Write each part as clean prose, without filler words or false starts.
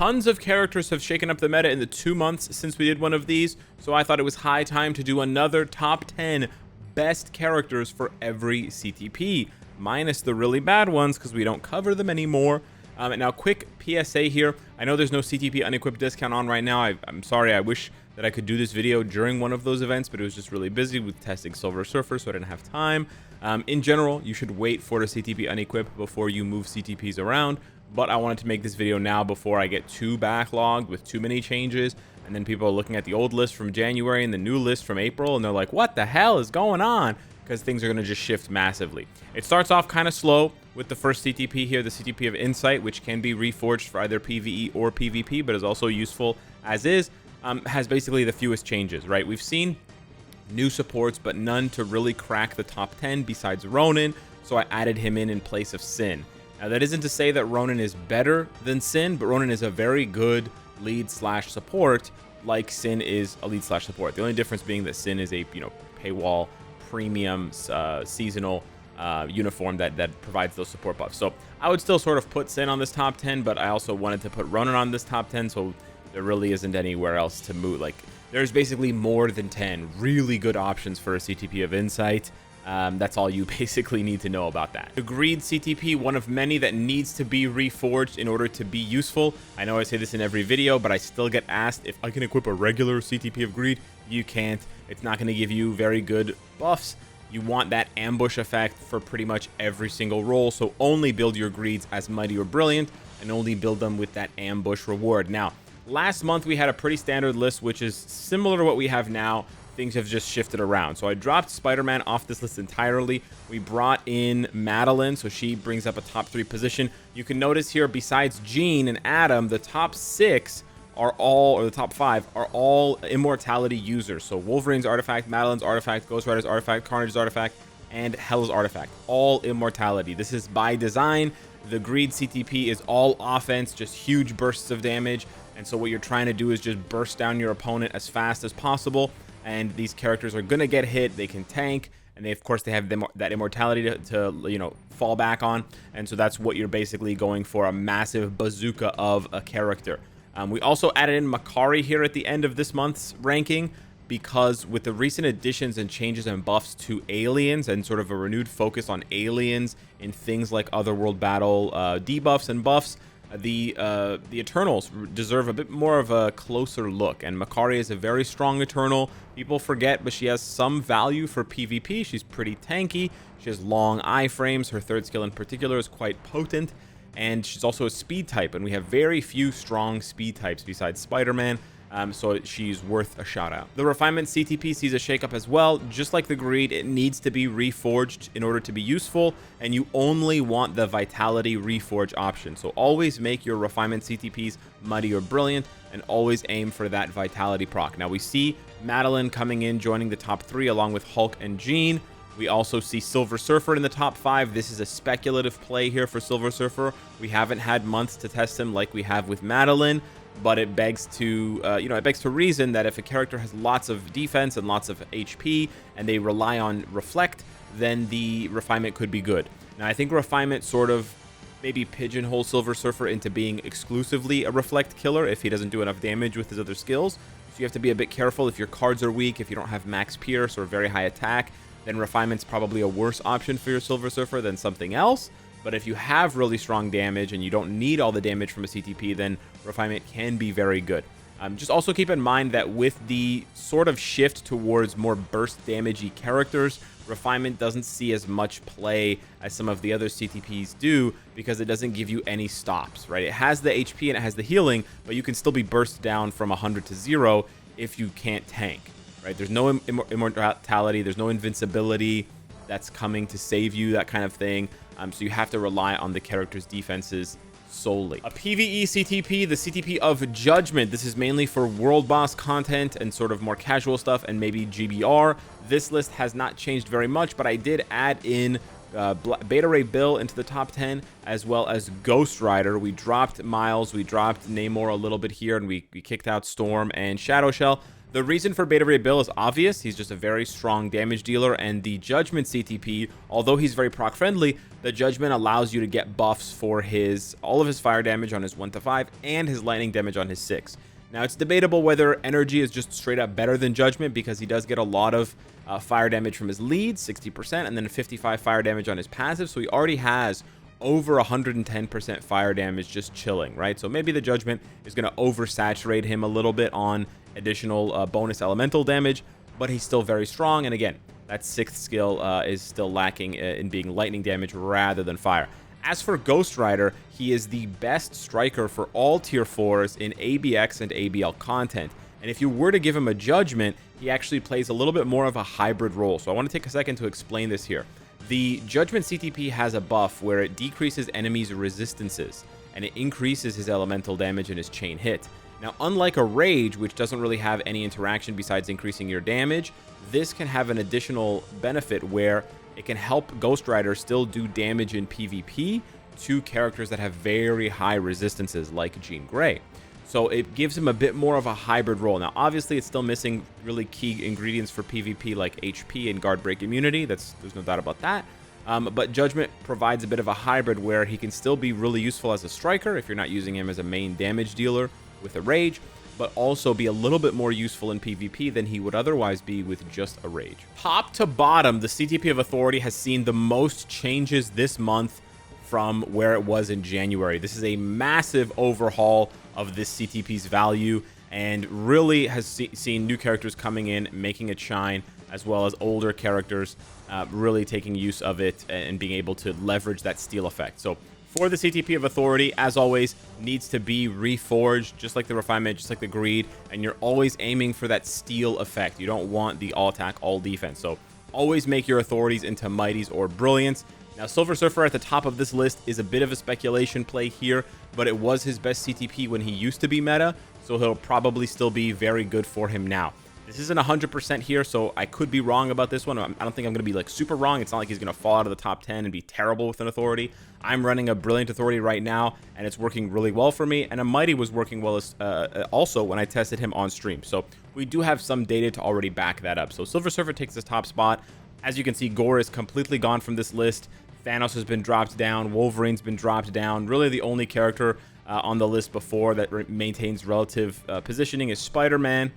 Tons of characters have shaken up the meta in the 2 months since we did one of these, so I thought it was high time to do another top 10 best characters for every CTP, minus the really bad ones because we don't cover them anymore. And now, quick PSA here. I know there's no CTP unequipped discount on right now. I'm sorry. I wish that I could do this video during one of those events, but it was just really busy with testing Silver Surfer, so I didn't have time. In general, you should wait for the CTP unequipped before you move CTPs around, but I wanted to make this video now before I get too backlogged with too many changes, and then people are looking at the old list from January and the new list from April, and they're like, what the hell is going on? Because things are going to just shift massively. It starts off kind of slow with the first CTP here, the CTP of Insight, which can be reforged for either PvE or PvP, but is also useful as is. Has basically the fewest changes, right? We've seen new supports, but none to really crack the top 10 besides Ronin, so I added him in place of Sin. Now, that isn't to say that Ronin is better than Sin, but Ronin is a very good lead/support, like Sin is a lead/support. The only difference being that Sin is a, paywall premium seasonal uniform that provides those support buffs. So I would still sort of put Sin on this top 10, but I also wanted to put Ronin on this top 10, so there really isn't anywhere else to move. Like, there's basically more than 10 really good options for a CTP of Insight. That's all you basically need to know about that. The Greed CTP, one of many that needs to be reforged in order to be useful. I know I say this in every video, but I still get asked if I can equip a regular CTP of Greed. You can't. It's not going to give you very good buffs. You want that ambush effect for pretty much every single role, so only build your Greeds as Mighty or Brilliant, and only build them with that ambush reward. Now, last month we had a pretty standard list, which is similar to what we have now. Things have just shifted around. So I dropped Spider-Man off this list entirely. We brought in Madeline, so she brings up a top 3 position. You can notice here, besides Jean and Adam, the top 6 are all, or the top 5 are all immortality users. So Wolverine's artifact, Madeline's artifact, Ghost Rider's artifact, Carnage's artifact, and Hell's artifact. All immortality. This is by design. The Greed CTP is all offense, just huge bursts of damage. And so what you're trying to do is just burst down your opponent as fast as possible. And these characters are going to get hit. They can tank. And they, of course, they have that immortality to fall back on. And so that's what you're basically going for, a massive bazooka of a character. We also added in Makari here at the end of this month's ranking, because with the recent additions and changes and buffs to aliens and sort of a renewed focus on aliens in things like Otherworld Battle debuffs and buffs, the Eternals deserve a bit more of a closer look. And Makari is a very strong Eternal. People forget, but she has some value for PvP. She's pretty tanky. She has long iframes. Her third skill in particular is quite potent. And she's also a speed type, and we have very few strong speed types besides Spider-Man. So she's worth a shout out. The Refinement CTP sees a shakeup as well. Just like the Greed, it needs to be reforged in order to be useful, and you only want the Vitality reforge option. So always make your Refinement CTPs Mighty or Brilliant, and always aim for that Vitality proc. Now we see Madeline coming in, joining the top 3 along with Hulk and Jean. We also see Silver Surfer in the top 5. This is a speculative play here for Silver Surfer. We haven't had months to test him like we have with Madeline, but it begs to, it begs to reason that if a character has lots of defense and lots of HP and they rely on Reflect, then the Refinement could be good. Now, I think Refinement sort of maybe pigeonholes Silver Surfer into being exclusively a Reflect killer if he doesn't do enough damage with his other skills. So you have to be a bit careful. If your cards are weak, if you don't have max Pierce or very high attack, then Refinement's probably a worse option for your Silver Surfer than something else. But if you have really strong damage and you don't need all the damage from a CTP, then Refinement can be very good. Just also keep in mind that with the sort of shift towards more burst damagey characters, Refinement doesn't see as much play as some of the other CTPs do, because it doesn't give you any stops, right? It has the HP and it has the healing, but you can still be burst down from 100 to 0 if you can't tank. Right? There's no immortality, there's no invincibility that's coming to save you, that kind of thing. So you have to rely on the character's defenses solely. A PvE CTP, the CTP of Judgment. This is mainly for world boss content and sort of more casual stuff, and maybe GBR. This list has not changed very much, but I did add in Beta Ray Bill into the top 10, as well as Ghost Rider. We dropped Miles, we dropped Namor a little bit here, and we kicked out Storm and Shadow Shell. The reason for Beta Ray Bill is obvious. He's just a very strong damage dealer, and the Judgment CTP, although he's very proc friendly, the Judgment allows you to get buffs for all of his fire damage on his 1 to 5 and his lightning damage on his 6. Now, it's debatable whether Energy is just straight up better than Judgment, because he does get a lot of fire damage from his lead, 60%, and then 55 fire damage on his passive, so he already has over 110% fire damage just chilling, right? So maybe the Judgment is going to oversaturate him a little bit on additional bonus elemental damage, but he's still very strong. And again, that 6th skill is still lacking in being lightning damage rather than fire. As for Ghost Rider, he is the best striker for all tier 4s in ABX and ABL content. And if you were to give him a Judgment, he actually plays a little bit more of a hybrid role. So I want to take a second to explain this here. The Judgment CTP has a buff where it decreases enemies' resistances, and it increases his elemental damage and his chain hit. Now, unlike a Rage, which doesn't really have any interaction besides increasing your damage, this can have an additional benefit where it can help Ghost Rider still do damage in PvP to characters that have very high resistances, like Jean Grey. So it gives him a bit more of a hybrid role. Now, obviously, it's still missing really key ingredients for PvP like HP and guard break immunity. There's no doubt about that. But Judgment provides a bit of a hybrid where he can still be really useful as a striker if you're not using him as a main damage dealer with a Rage, but also be a little bit more useful in PvP than he would otherwise be with just a Rage. Top to bottom, the CTP of Authority has seen the most changes this month from where it was in January. This is a massive overhaul of this CTP's value, and really has seen new characters coming in, making it shine, as well as older characters really taking use of it and being able to leverage that steal effect. So for the CTP of Authority, as always, needs to be reforged, just like the Refinement, just like the Greed, and you're always aiming for that steal effect. You don't want the all attack, all defense. So always make your Authorities into Mighties or Brilliance. Now, Silver Surfer at the top of this list is a bit of a speculation play here, but it was his best CTP when he used to be meta, so he'll probably still be very good for him now. This isn't 100% here, so I could be wrong about this one. I don't think I'm going to be like super wrong. It's not like he's going to fall out of the top 10 and be terrible with an Authority. I'm running a Brilliant Authority right now, and it's working really well for me, and a Mighty was working well also when I tested him on stream. So we do have some data to already back that up. So Silver Surfer takes this top spot. As you can see, Gore is completely gone from this list. Thanos has been dropped down. Wolverine's been dropped down. Really, the only character on the list before that maintains relative positioning is Spider-Man,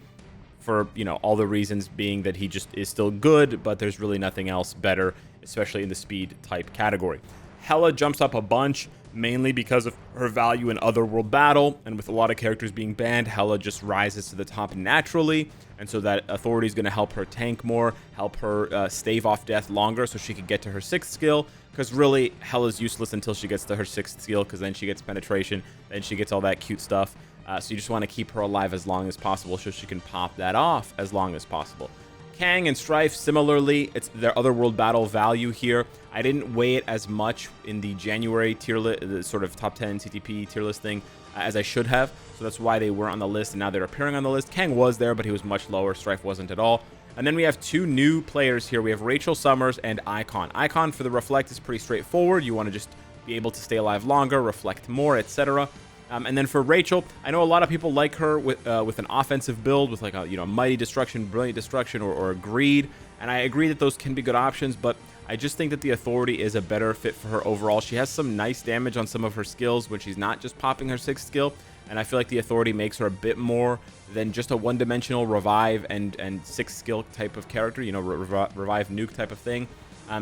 for, you know, all the reasons being that he just is still good, but there's really nothing else better, especially in the speed type category. Hela jumps up a bunch, mainly because of her value in Otherworld Battle, and with a lot of characters being banned, Hela just rises to the top naturally, and so that Authority is going to help her tank more, help her stave off death longer so she can get to her 6th skill, because really, Hela's useless until she gets to her 6th skill, because then she gets penetration, then she gets all that cute stuff. So you just want to keep her alive as long as possible so she can pop that off as long as possible. Kang and Strife, similarly, it's their Otherworld Battle value here. I didn't weigh it as much in the January tier list, the sort of top 10 CTP tier list thing, as I should have. So that's why they were on the list, and now they're appearing on the list. Kang was there, but he was much lower. Strife wasn't at all. And then we have two new players here. We have Rachel Summers and Icon. Icon for the Reflect is pretty straightforward. You want to just be able to stay alive longer, reflect more, etc. And then for Rachel, I know a lot of people like her with an offensive build with like a Mighty Destruction, Brilliant Destruction, or a Greed, and I agree that those can be good options, but I just think that the Authority is a better fit for her overall. She has some nice damage on some of her skills when she's not just popping her 6th skill, and I feel like the Authority makes her a bit more than just a one-dimensional revive and 6th skill type of character, revive nuke type of thing.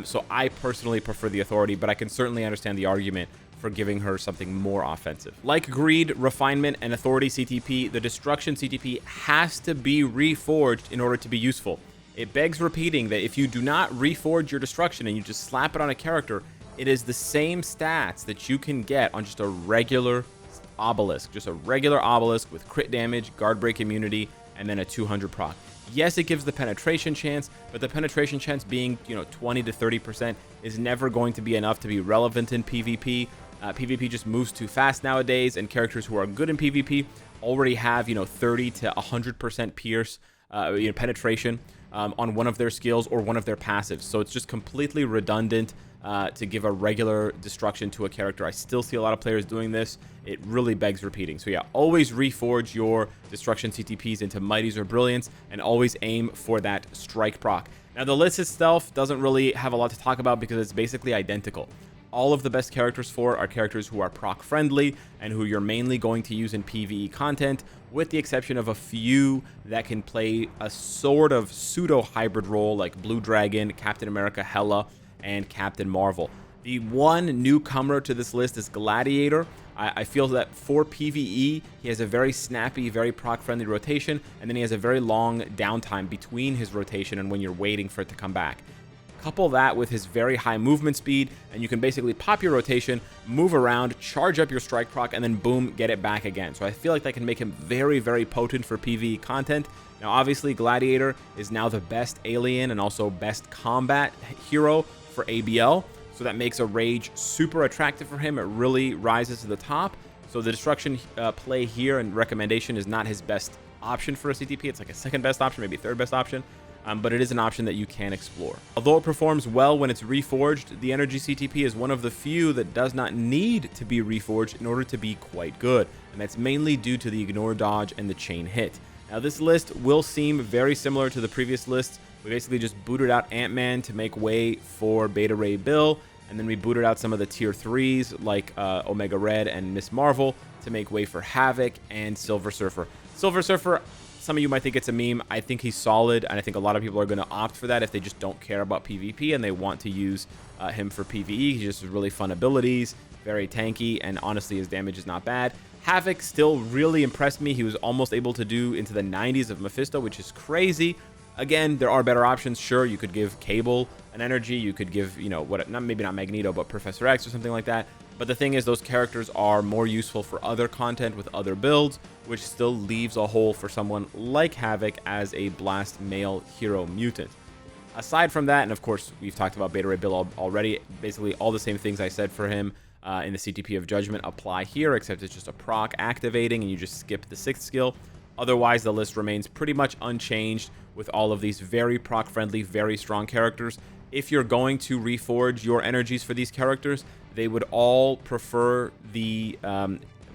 So I personally prefer the Authority, but I can certainly understand the argument for giving her something more offensive. Like Greed, Refinement, and Authority CTP, the Destruction CTP has to be reforged in order to be useful. It begs repeating that if you do not reforge your Destruction and you just slap it on a character, it is the same stats that you can get on just a regular Obelisk, just a regular Obelisk with crit damage, guard break immunity, and then a 200 proc. Yes, it gives the penetration chance, but the penetration chance being 20 to 30% is never going to be enough to be relevant in PvP. PvP just moves too fast nowadays, and characters who are good in PvP already have 30 to 100% pierce penetration on one of their skills or one of their passives. So it's just completely redundant to give a regular destruction to a character. I still see a lot of players doing this. It really begs repeating. So yeah, always reforge your destruction CTPs into mighties or brilliants, and always aim for that strike proc. Now the list itself doesn't really have a lot to talk about because it's basically identical. All of the best characters for are characters who are proc friendly and who you're mainly going to use in PvE content, with the exception of a few that can play a sort of pseudo hybrid role like Blue Dragon, Captain America Hela, and Captain Marvel. The one newcomer to this list is Gladiator. I feel that for PvE, he has a very snappy, very proc-friendly rotation, and then he has a very long downtime between his rotation and when you're waiting for it to come back. Couple that with his very high movement speed, and you can basically pop your rotation, move around, charge up your strike proc, and then boom, get it back again. So I feel like that can make him very, very potent for PvE content. Now, obviously, Gladiator is now the best alien and also best combat hero for ABL. So that makes a Rage super attractive for him. It really rises to the top. So the destruction play here and recommendation is not his best option for a CTP. It's like a second best option, maybe third best option. But it is an option that you can explore. Although it performs well when it's reforged, the Energy CTP is one of the few that does not need to be reforged in order to be quite good. And that's mainly due to the ignore dodge and the chain hit. Now this list will seem very similar to the previous lists. We basically just booted out Ant-Man to make way for Beta Ray Bill, and then we booted out some of the tier 3s like Omega Red and Miss Marvel to make way for Havoc and Silver Surfer. Silver Surfer, some of you might think it's a meme. I think he's solid, and I think a lot of people are going to opt for that if they just don't care about PvP and they want to use him for PvE. He just has really fun abilities, very tanky, and honestly his damage is not bad. Havoc still really impressed me. He was almost able to do into the 90s of Mephisto, which is crazy. Again, there are better options. Sure, you could give Cable an energy. You could give, you know, what, maybe not Magneto, but Professor X or something like that. But the thing is, those characters are more useful for other content with other builds, which still leaves a hole for someone like Havoc as a blast male hero mutant. Aside from that, and of course, we've talked about Beta Ray Bill already, basically all the same things I said for him in the CTP of Judgment apply here, except it's just a proc activating and you just skip the 6th skill. Otherwise, the list remains pretty much unchanged with all of these very proc-friendly, very strong characters. If you're going to reforge your energies for these characters, they would all prefer the,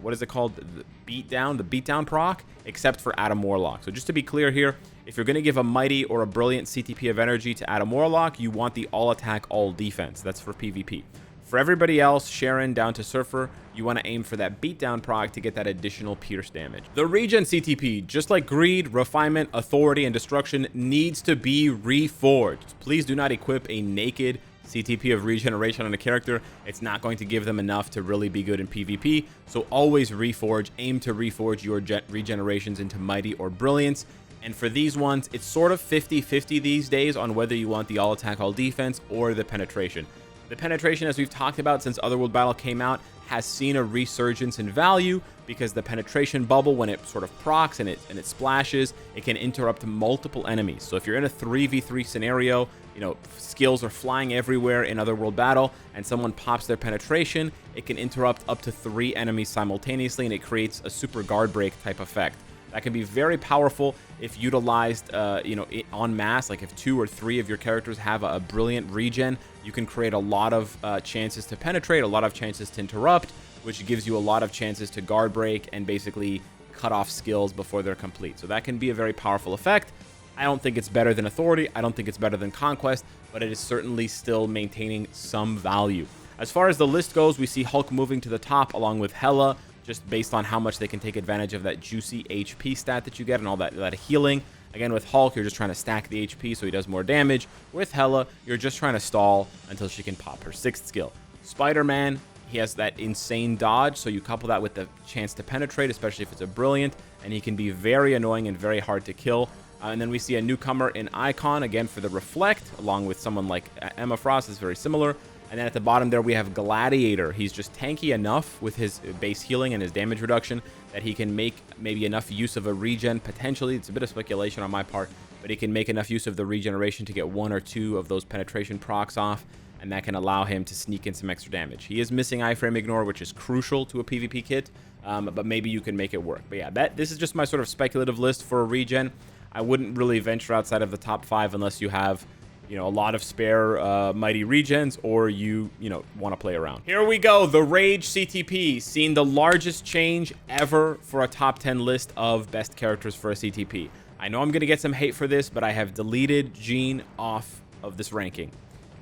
what is it called? The beatdown proc, except for Adam Warlock. So just to be clear here, if you're going to give a mighty or a brilliant CTP of energy to Adam Warlock, you want the all attack, all defense. That's for PvP. For everybody else, Sharon down to Surfer, you want to aim for that beatdown proc to get that additional pierce damage. The Regen CTP, just like Greed, Refinement, Authority, and Destruction, needs to be reforged. Please do not equip a naked CTP of Regeneration on a character. It's not going to give them enough to really be good in PvP, so always reforge. Aim to reforge your regenerations into Mighty or Brilliance. And for these ones, it's sort of 50-50 these days on whether you want the all attack, all defense or the penetration. The penetration, as we've talked about since Otherworld Battle came out, has seen a resurgence in value because the penetration bubble, when it sort of procs and it splashes, it can interrupt multiple enemies. So if you're in a 3v3 scenario, you know, skills are flying everywhere in Otherworld Battle, and someone pops their penetration, it can interrupt up to 3 enemies simultaneously, and it creates a super guard break type effect. That can be very powerful if utilized, you know, en masse. Like if 2 or 3 of your characters have a brilliant regen, you can create a lot of chances to penetrate, a lot of chances to interrupt, which gives you a lot of chances to guard break and basically cut off skills before they're complete. So that can be a very powerful effect. I don't think it's better than Authority. I don't think it's better than Conquest, but it is certainly still maintaining some value. As far as the list goes, we see Hulk moving to the top along with Hela, just based on how much they can take advantage of that juicy HP stat that you get and all that healing. Again, with Hulk, you're just trying to stack the HP so he does more damage. With Hela, you're just trying to stall until she can pop her 6th skill. Spider-Man, he has that insane dodge, so you couple that with the chance to penetrate, especially if it's a brilliant, and he can be very annoying and very hard to kill. And then we see a newcomer in Icon, again for the Reflect, along with someone like Emma Frost is very similar. And then at the bottom there we have Gladiator. He's just tanky enough with his base healing and his damage reduction that he can make maybe enough use of a regen potentially. It's a bit of speculation on my part, but he can make enough use of the regeneration to get 1 or 2 of those penetration procs off, and that can allow him to sneak in some extra damage. He is missing iframe ignore, which is crucial to a PvP kit, but maybe you can make it work. But yeah, this is just my sort of speculative list for a regen. I wouldn't really venture outside of the top 5 unless you have you know, a lot of spare mighty regens, or you want to play around. Here we go. The Rage CTP, seeing the largest change ever for a top 10 list of best characters for a CTP. I know I'm going to get some hate for this, but I have deleted Jean off of this ranking.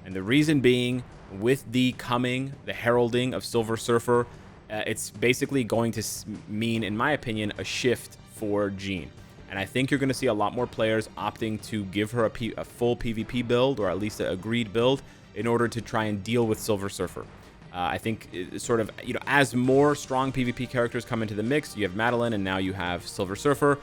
And the reason being, with the heralding of Silver Surfer, it's basically going to mean, in my opinion, a shift for Jean. And I think you're going to see a lot more players opting to give her a full PvP build, or at least an agreed build, in order to try and deal with Silver Surfer. I think sort of, as more strong PvP characters come into the mix, you have Madeline and now you have Silver Surfer,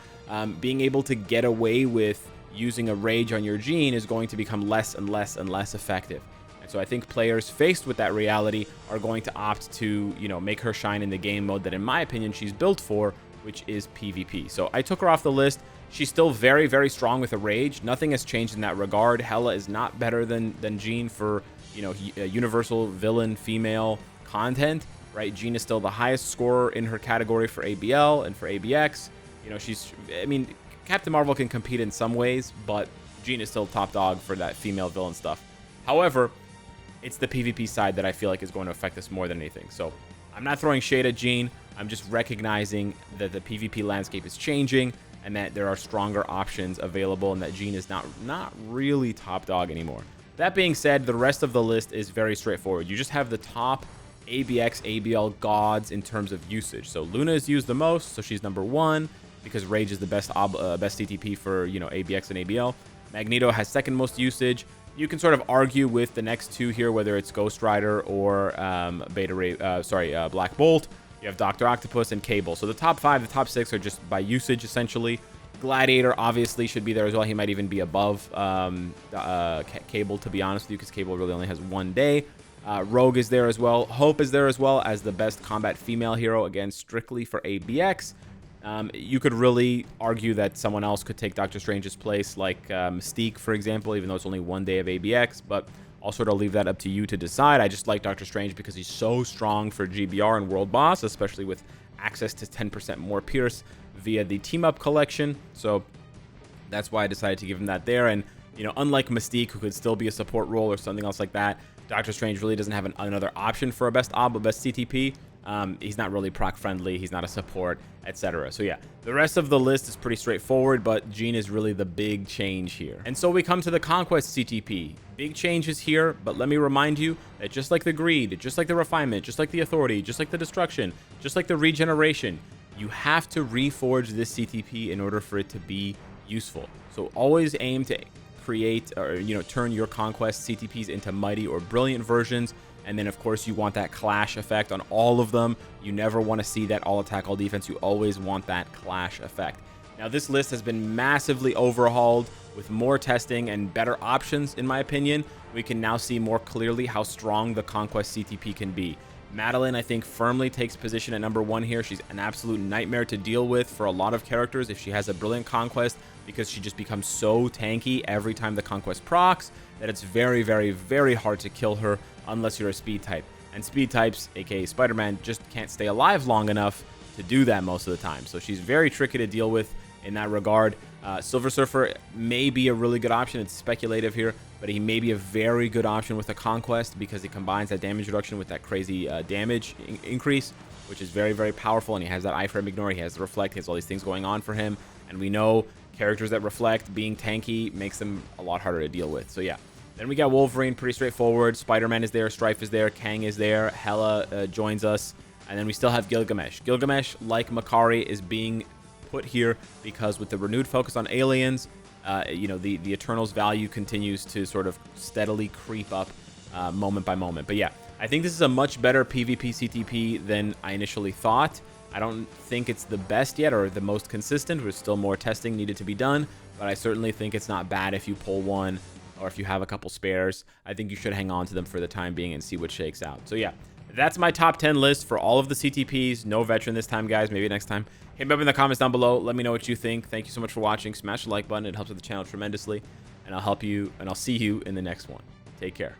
being able to get away with using a Rage on your Jean is going to become less and less and less effective. And so I think players faced with that reality are going to opt to, make her shine in the game mode that, in my opinion, she's built for, which is PvP. So I took her off the list. She's still very, very strong with a Rage. Nothing has changed in that regard. Hela is not better than Jean for, universal villain female content, right? Jean is still the highest scorer in her category for ABL and for ABX. Captain Marvel can compete in some ways, but Jean is still top dog for that female villain stuff. However, it's the PvP side that I feel like is going to affect this more than anything. So I'm not throwing shade at Jean. I'm just recognizing that the PvP landscape is changing and that there are stronger options available and that Jean is not really top dog anymore. That being said, the rest of the list is very straightforward. You just have the top ABX, ABL gods in terms of usage. So Luna is used the most, so she's number 1 because Rage is the best CTP for, ABX and ABL. Magneto has second most usage. You can sort of argue with the next two here, whether it's Ghost Rider or Black Bolt. You have Dr. Octopus and Cable. So the top 5, the top 6 are just by usage, essentially. Gladiator obviously should be there as well. He might even be above Cable, to be honest with you, because Cable really only has 1 day. Rogue is there as well. Hope is there as well as the best combat female hero, again, strictly for ABX. You could really argue that someone else could take Doctor Strange's place, like Mystique, for example, even though it's only 1 day of ABX, but I'll sort of leave that up to you to decide. I just like Doctor Strange because he's so strong for GBR and World Boss, especially with access to 10% more Pierce via the Team Up collection. So that's why I decided to give him that there. And, unlike Mystique, who could still be a support role or something else like that, Doctor Strange really doesn't have another option for a best CTP. He's not really proc friendly, he's not a support, etc. So yeah, the rest of the list is pretty straightforward, but Jean is really the big change here. And so we come to the Conquest CTP. Big changes here, but let me remind you that just like the Greed, just like the Refinement, just like the Authority, just like the Destruction, just like the Regeneration, you have to reforge this CTP in order for it to be useful. So always aim to create or turn your Conquest CTPs into mighty or brilliant versions. And then, of course, you want that clash effect on all of them. You never want to see that all attack, all defense. You always want that clash effect. Now, this list has been massively overhauled with more testing and better options, in my opinion. We can now see more clearly how strong the Conquest CTP can be. Madeline, I think, firmly takes position at number 1 here. She's an absolute nightmare to deal with for a lot of characters if she has a brilliant Conquest, because she just becomes so tanky every time the Conquest procs that it's very, very, very hard to kill her unless you're a speed type. And speed types, aka Spider-Man, just can't stay alive long enough to do that most of the time. So she's very tricky to deal with in that regard. Silver Surfer may be a really good option. It's speculative here, but he may be a very good option with a Conquest because he combines that damage reduction with that crazy damage increase, which is very, very powerful. And he has that iframe ignore, he has the reflect, he has all these things going on for him. And we know characters that reflect, being tanky, makes them a lot harder to deal with. So yeah. Then we got Wolverine, pretty straightforward. Spider-Man is there, Strife is there, Kang is there, Hela joins us. And then we still have Gilgamesh. Gilgamesh, like Makari, is being put here because with the renewed focus on aliens, the Eternals value continues to sort of steadily creep up moment by moment. But yeah, I think this is a much better PvP CTP than I initially thought. I don't think it's the best yet or the most consistent. There's still more testing needed to be done, but I certainly think it's not bad if you pull one or if you have a couple spares. I think you should hang on to them for the time being and see what shakes out. So yeah, that's my top 10 list for all of the CTPs. No veteran this time, guys. Maybe next time. Hit me up in the comments down below. Let me know what you think. Thank you so much for watching. Smash the like button. It helps with the channel tremendously. And I'll see you in the next one. Take care.